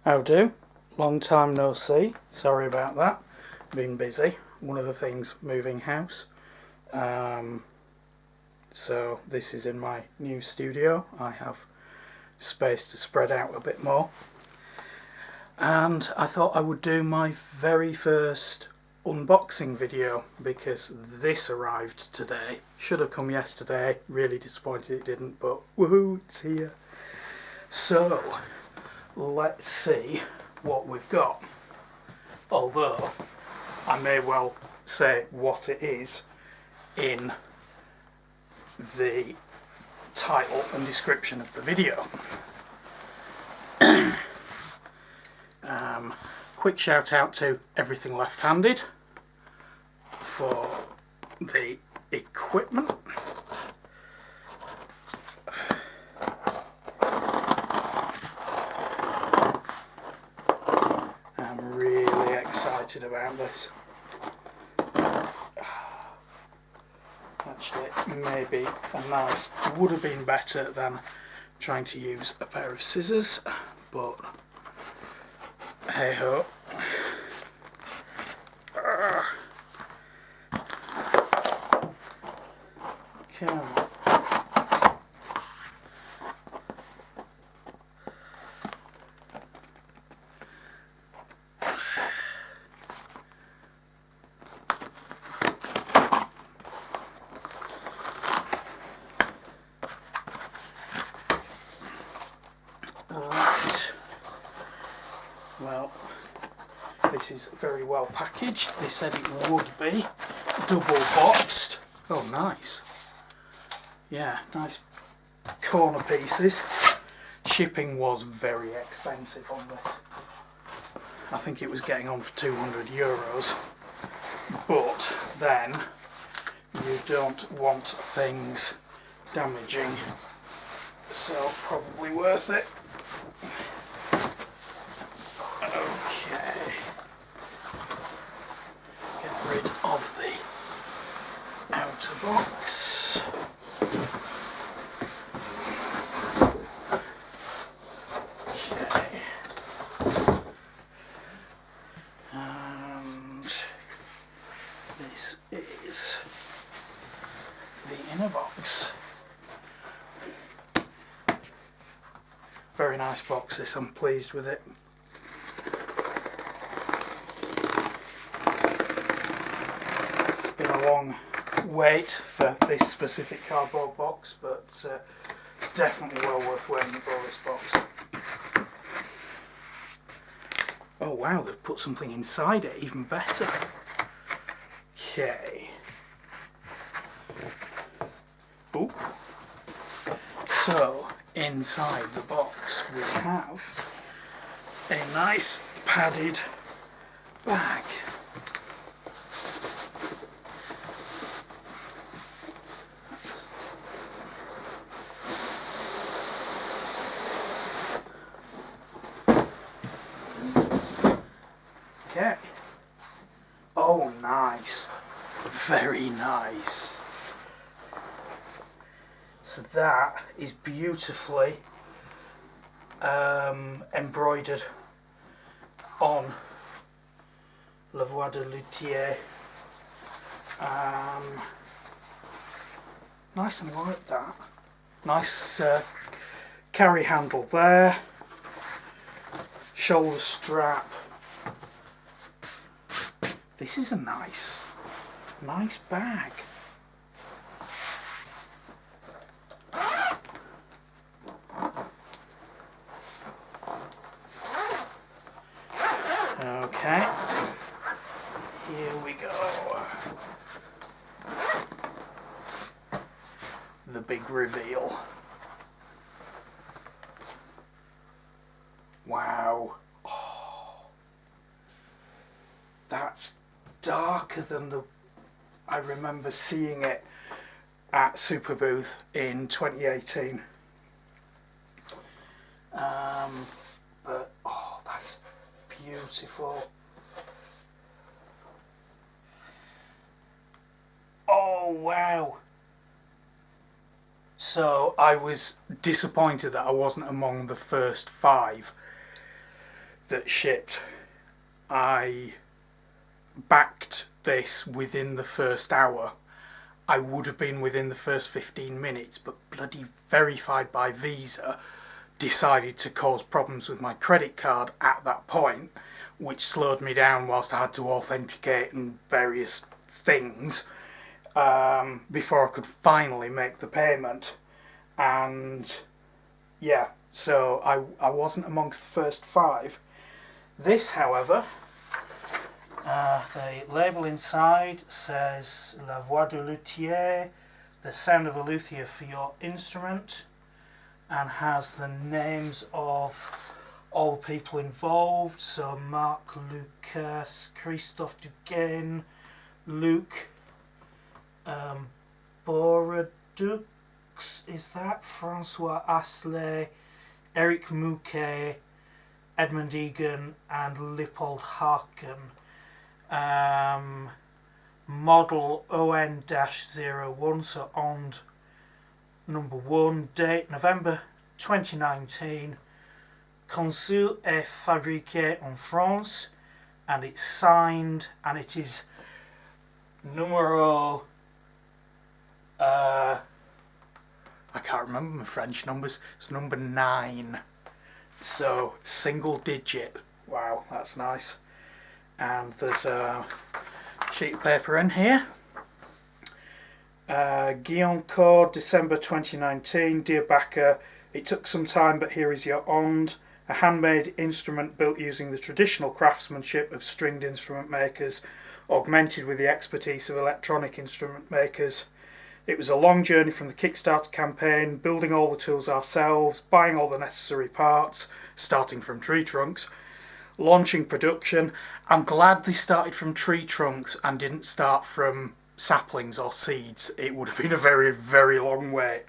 How do? Long time no see. Sorry about that. Been busy. One of the things, moving house. So this is in my new studio. I have space to spread out a bit more. And I thought I would do my very first unboxing video because this arrived today. Should have come yesterday. Really disappointed it didn't, but woohoo, it's here. So let's see what we've got. Although I may well say what it is in the title and description of the video. Quick shout out to Everything Left-Handed for the equipment. I'm really excited about this. Actually, maybe a knife would have been better than trying to use a pair of scissors, but hey ho. Come on. Right. Well, this is very well packaged. They said it would be double boxed. Oh, nice. Yeah, nice corner pieces. Shipping was very expensive on this. I think it was getting on for €200. But then you don't want things damaging, so probably worth it. Okay. Get rid of the outer box. Okay. And this is the inner box. Very nice box this, I'm pleased with it. It's been a long wait for this specific cardboard box, but definitely well worth waiting for this box. Oh wow, they've put something inside it, even better. Okay. Ooh. So, inside the box we have a nice padded bag. Okay. Oh, nice. Very nice. So that is beautifully embroidered on Voix du Luthier. Nice and light, that. Nice carry handle there. Shoulder strap. This is a nice bag. Okay, here we go. The big reveal. Wow. Oh, that's darker than I remember seeing it at Superbooth in 2018. But oh, that is beautiful. Oh wow. So I was disappointed that I wasn't among the first 5. that shipped, I backed this within the first hour. I would have been within the first 15 minutes, but bloody Verified by Visa decided to cause problems with my credit card at that point, which slowed me down whilst I had to authenticate and various things before I could finally make the payment. And yeah, so I wasn't amongst the first 5. This, however, the label inside says La Voix du Luthier, the sound of a luthier for your instrument, and has the names of all the people involved. So Marc Lucas, Christophe Duquesne, Luc Boradux, is that? Francois Asley, Eric Mouquet, Edmund Egan, and Lippold Haken. Model ON-01, so Onde number 1, date November 2019, conçu et fabriqué en France, and it's signed, and it is numero, I can't remember my French numbers, it's number 9, so single digit. Wow, that's nice. And there's a sheet of paper in here. Guyancourt, December 2019. Dear backer, it took some time, but here is your Onde, a handmade instrument built using the traditional craftsmanship of stringed instrument makers, augmented with the expertise of electronic instrument makers. It was a long journey from the Kickstarter campaign, building all the tools ourselves, buying all the necessary parts, starting from tree trunks, launching production. I'm glad they started from tree trunks and didn't start from saplings or seeds. It would have been a very, very long wait.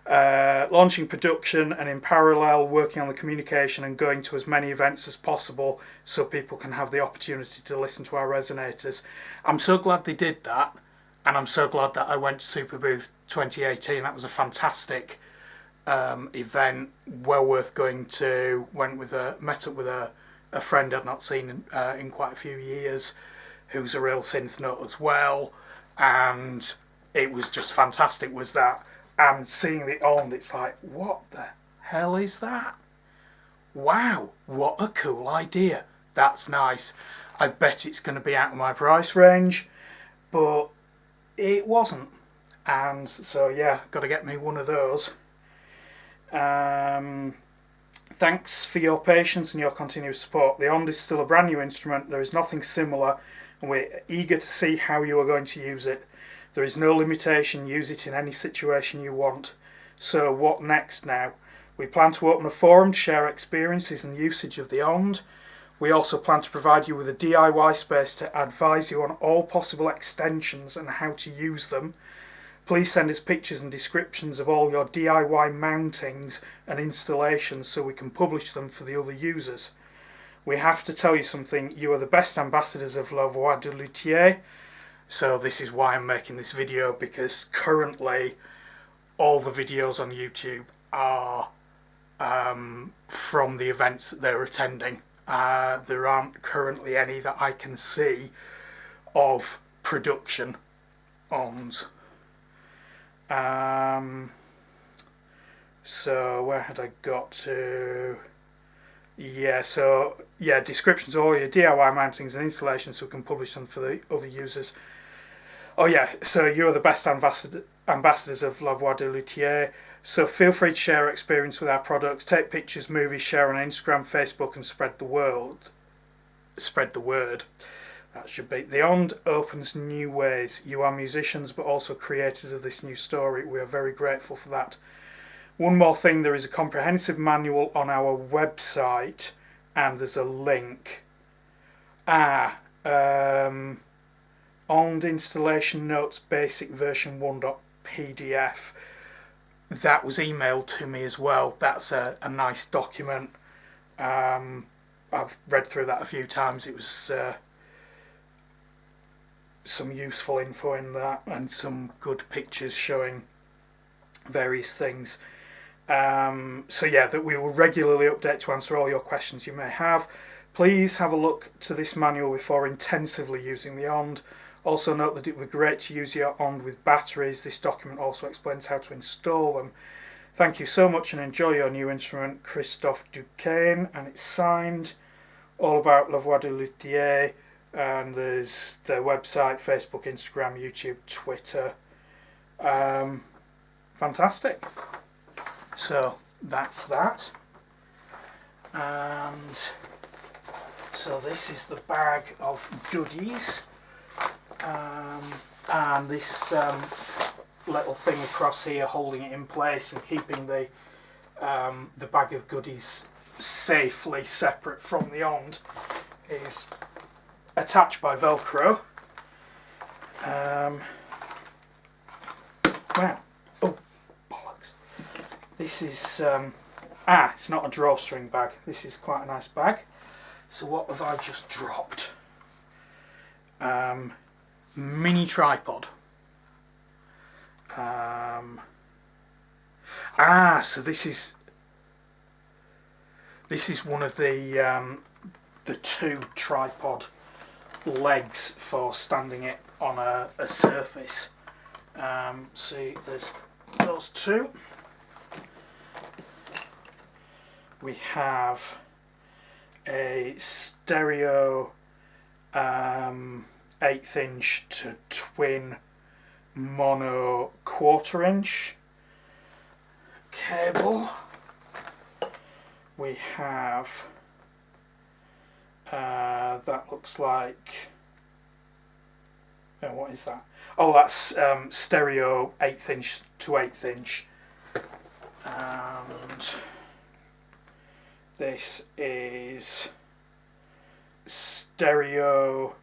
Launching production, and in parallel working on the communication and going to as many events as possible so people can have the opportunity to listen to our resonators. I'm so glad they did that, and I'm so glad that I went to Superbooth 2018. That was a fantastic event, well worth going to. Met up with a friend I'd not seen in quite a few years, who's a real synth nut as well, and it was just fantastic, was that. And seeing the Onde, it's like, what the hell is that? Wow, what a cool idea. That's nice. I bet it's going to be out of my price range, but it wasn't. And so yeah, got to get me one of those. Thanks for your patience and your continuous support. The Onde is still a brand new instrument. There is nothing similar, and we're eager to see how you are going to use it. There is no limitation. Use it in any situation you want. So what next now? We plan to open a forum to share experiences and usage of the Onde. We also plan to provide you with a DIY space to advise you on all possible extensions and how to use them. Please send us pictures and descriptions of all your DIY mountings and installations so we can publish them for the other users. We have to tell you something. You are the best ambassadors of La Voix du Luthier. So this is why I'm making this video, because currently all the videos on YouTube are from the events that they're attending. There aren't currently any that I can see of production ons. So where had I got to? Descriptions of all your DIY mountings and installations so we can publish them for the other users. Oh yeah, so you're the best ambassadors of La Voix du Luthier. So feel free to share your experience with our products, take pictures, movies, share on Instagram, Facebook, and spread the word. That should be. The Onde opens new ways. You are musicians, but also creators of this new story. We are very grateful for that. One more thing, there is a comprehensive manual on our website, and there's a link. Onde installation notes basic version 1.pdf. That was emailed to me as well. That's a nice document. I've read through that a few times. It was some useful info in that and some good pictures showing various things. So yeah, that we will regularly update to answer all your questions you may have. Please have a look to this manual before intensively using the Onde. Also note that it would be great to use your Onde with batteries. This document also explains how to install them. Thank you so much and enjoy your new instrument, Christophe Duquesne, and it's signed. All about La Voix du Luthier, and there's their website, Facebook, Instagram, YouTube, Twitter. Fantastic. So that's that. And so this is the bag of goodies. And this little thing across here holding it in place and keeping the bag of goodies safely separate from the Onde is attached by Velcro. Wow. Oh, bollocks. This is it's not a drawstring bag. This is quite a nice bag. So what have I just dropped? Mini tripod. So this is one of the two tripod legs for standing it on a surface. See, there's those two. We have a stereo 1/8 inch to twin mono 1/4 inch cable. We have that looks like what is that? Oh, that's stereo 1/8 inch to 1/8 inch, and this is stereo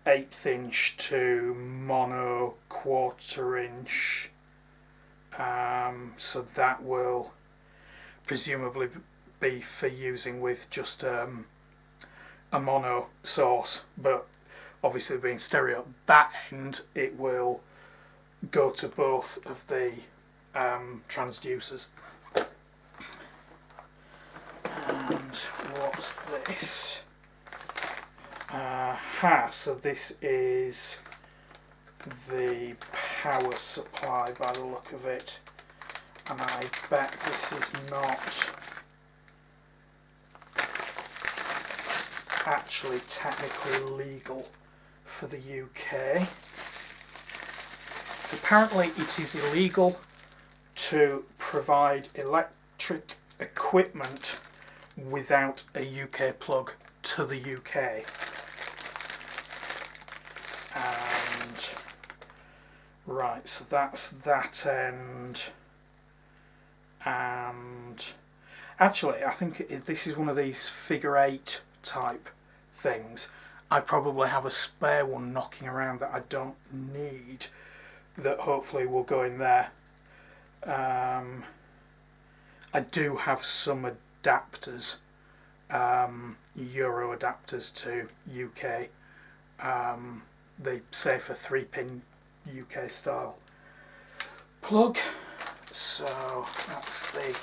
1/8 inch to mono 1/4 inch. So that will presumably be for using with just a mono source, but obviously being stereo, that end it will go to both of the transducers. And what's this? So this is the power supply by the look of it, and I bet this is not actually technically legal for the UK. So apparently it is illegal to provide electric equipment without a UK plug to the UK. And right, so that's that end. And actually I think this is one of these figure 8 type things. I probably have a spare one knocking around that I don't need, that hopefully will go in there. I do have some adapters, Euro adapters to UK. They say for 3-pin UK style plug. So that's the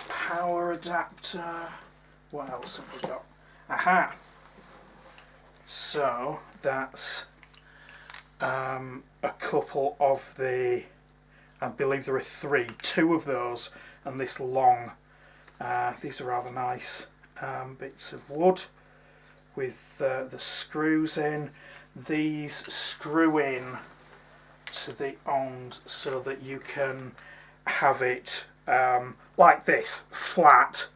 power adapter. What else have we got? Aha! So that's a couple of the, I believe there are 3, 2 of those and this long. These are rather nice bits of wood with the screws in. These screw in to the Onde so that you can have it like this, flat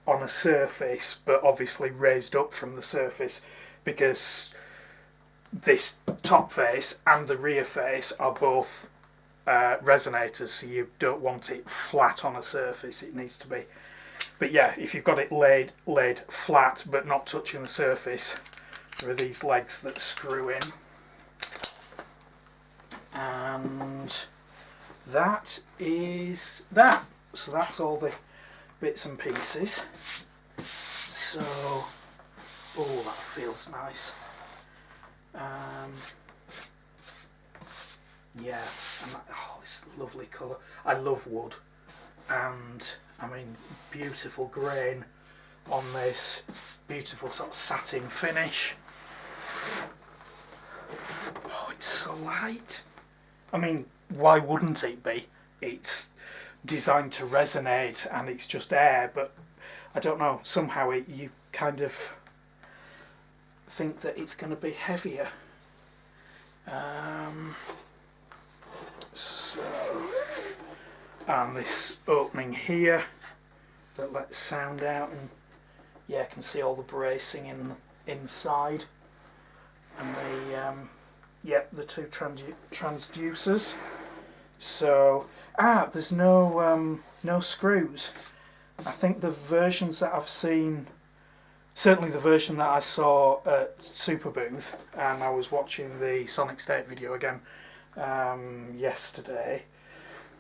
on a surface, but obviously raised up from the surface, because this top face and the rear face are both resonators, so you don't want it flat on a surface, it needs to be. But yeah, if you've got it laid flat but not touching the surface, there are these legs that screw in. And that is that. So that's all the bits and pieces. So, oh, that feels nice. yeah, and it's a lovely colour. I love wood, and I mean, beautiful grain on this, beautiful sort of satin finish. Oh, it's so light. I mean, why wouldn't it be? It's designed to resonate and it's just air, but I don't know, somehow you kind of think that it's going to be heavier. So, and this opening here that lets sound out, and yeah, I can see all the bracing inside, and the two transducers. So there's no screws. I think the versions that I've seen, certainly the version that I saw at Superbooth, and I was watching the Sonic State video again yesterday,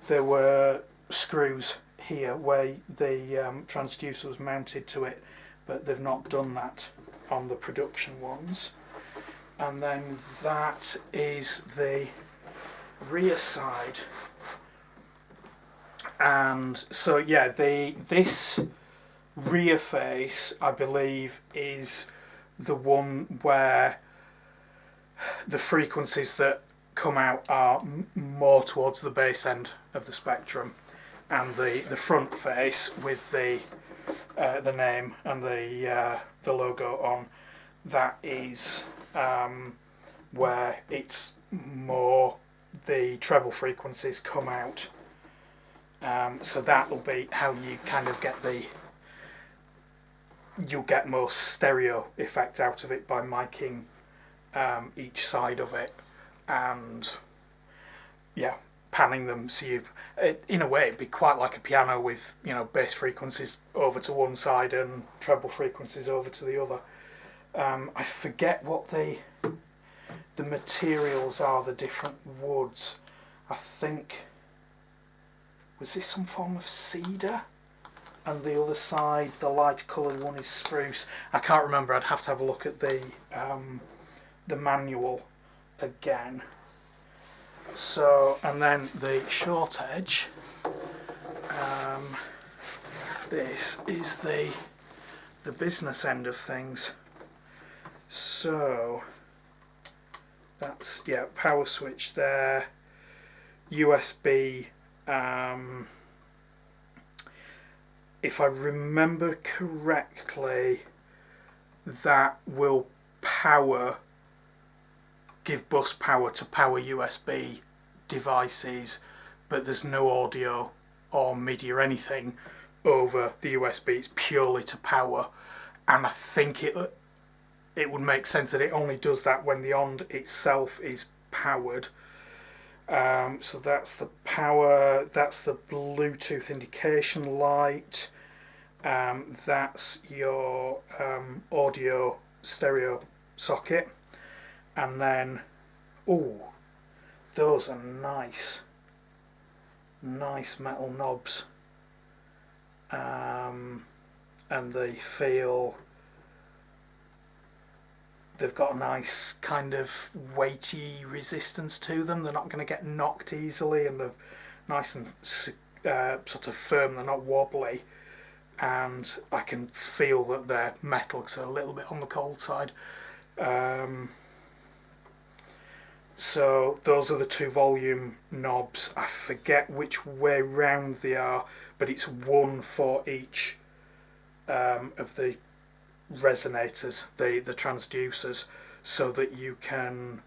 there were screws here where the transducer was mounted to it, but they've not done that on the production ones. And then that is the rear side. And so yeah, this rear face, I believe, is the one where the frequencies that come out are more towards the bass end of the spectrum, and the front face with the name and the logo on, that is where it's more the treble frequencies come out. So that'll be how you kind of get you'll get more stereo effect out of it by miking each side of it, and yeah, panning them, so in a way it'd be quite like a piano with, you know, bass frequencies over to one side and treble frequencies over to the other. I forget what the materials are, the different woods. I think, was this some form of cedar? And the other side, the light coloured one, is spruce. I can't remember. I'd have to have a look at the manual again. So, and then the short edge. This is the business end of things. So that's, yeah, power switch there, USB. If I remember correctly, that will give bus power to power USB devices, but there's no audio or MIDI or anything over the USB. It's purely to power, and I think it would make sense that it only does that when the Onde itself is powered. So that's the power, that's the Bluetooth indication light, that's your audio stereo socket, and then, oh, those are nice metal knobs, and they feel, they've got a nice kind of weighty resistance to them. They're not going to get knocked easily, and they're nice and sort of firm. They're not wobbly, and I can feel that they're metal because they're a little bit on the cold side. So those are the two volume knobs. I forget which way round they are, but it's one for each of the resonators, the transducers, so that you can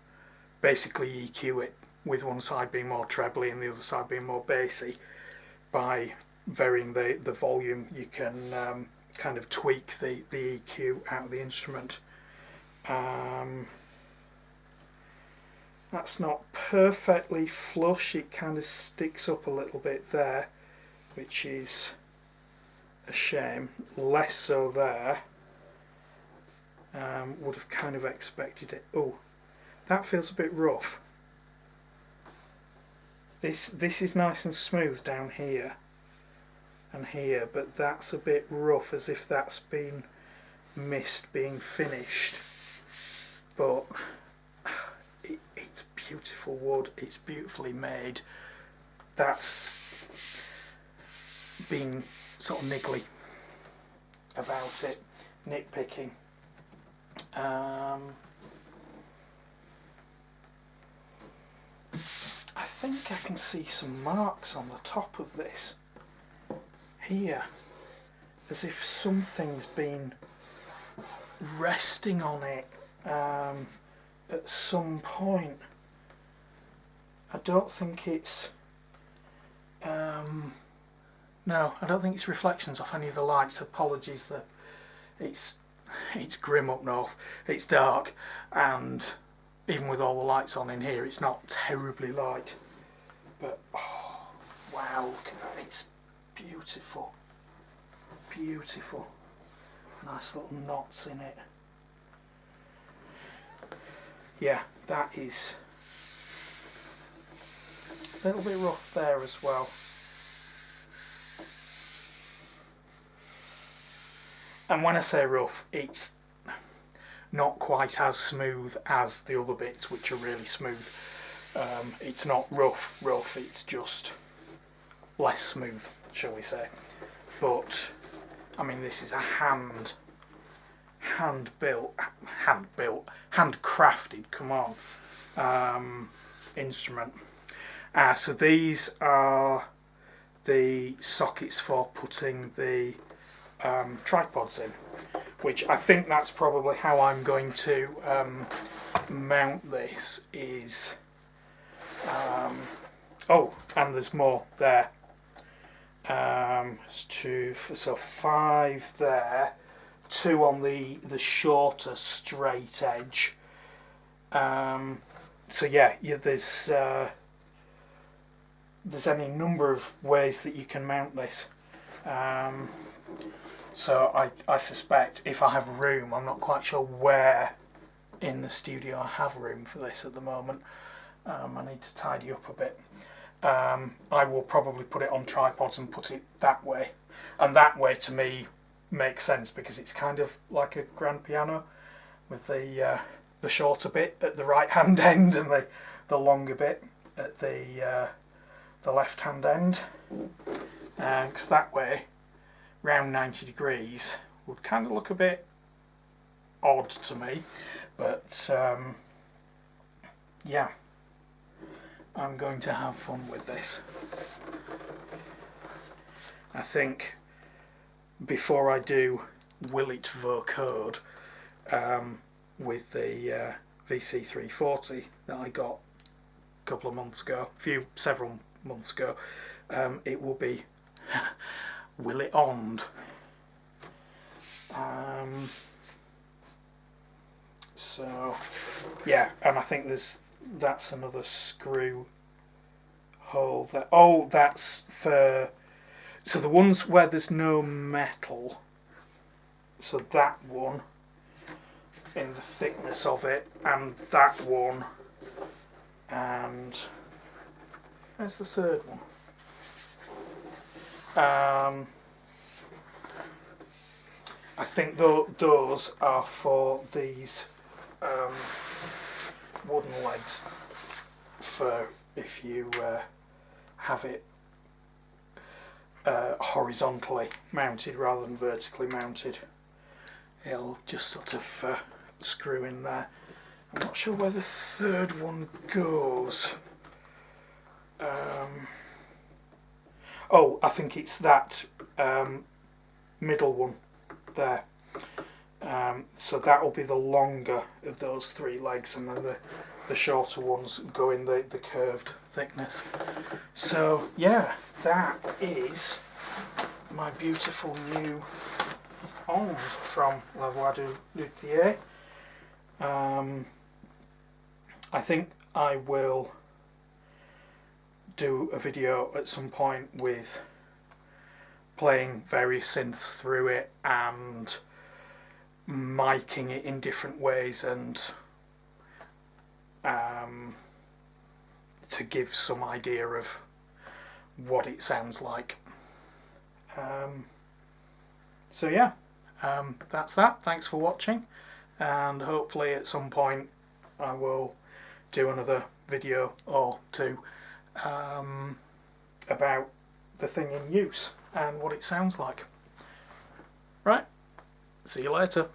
basically EQ it, with one side being more trebly and the other side being more bassy. By varying the volume, you can kind of tweak the EQ out of the instrument. That's not perfectly flush, it kind of sticks up a little bit there, which is a shame. Less so there. Would have kind of expected it. Oh, that feels a bit rough. This is nice and smooth down here and here, but that's a bit rough, as if that's been missed being finished. But it's beautiful wood. It's beautifully made. That's being sort of niggly about it, nitpicking. I think I can see some marks on the top of this here, as if something's been resting on it at some point. I don't think it's no, I don't think it's reflections off any of the lights. Apologies that it's grim up north, it's dark, and even with all the lights on in here it's not terribly light, but oh wow, look at that, it's beautiful, beautiful, nice little knots in it. Yeah, that is a little bit rough there as well. And when I say rough, it's not quite as smooth as the other bits, which are really smooth. It's not rough, it's just less smooth, shall we say. But, I mean, this is a handcrafted, come on, instrument. So these are the sockets for putting the tripods in, which I think that's probably how I'm going to mount this. Is oh, and there's more there. So 5 there, 2 on the shorter straight edge. So yeah, there's any number of ways that you can mount this. So I suspect if I have room, I'm not quite sure where in the studio I have room for this at the moment. I need to tidy up a bit. I will probably put it on tripods and put it that way. And that way to me makes sense because it's kind of like a grand piano with the shorter bit at the right hand end and the longer bit at the left hand end. Because that way, round 90 degrees would kind of look a bit odd to me, but yeah, I'm going to have fun with this. I think before I do will it vocode with the VC340 that I got a couple of months ago, several months ago, it will be will it Onde. So yeah, and I think that's another screw hole there. Oh, that's for, so the ones where there's no metal, so that one in the thickness of it, and that one, and where's the third one? I think those are for these wooden legs, for if you have it horizontally mounted rather than vertically mounted. It'll just sort of screw in there. I'm not sure where the third one goes. Oh, I think it's that middle one there. So that will be the longer of those 3 legs, and then the shorter ones go in the curved thickness. So yeah, that is my beautiful new Onde from Voix du Luthier. I think I will do a video at some point with playing various synths through it and miking it in different ways, and to give some idea of what it sounds like. So yeah, that's that. Thanks for watching, and hopefully at some point I will do another video or two about the thing in use and what it sounds like. Right, see you later.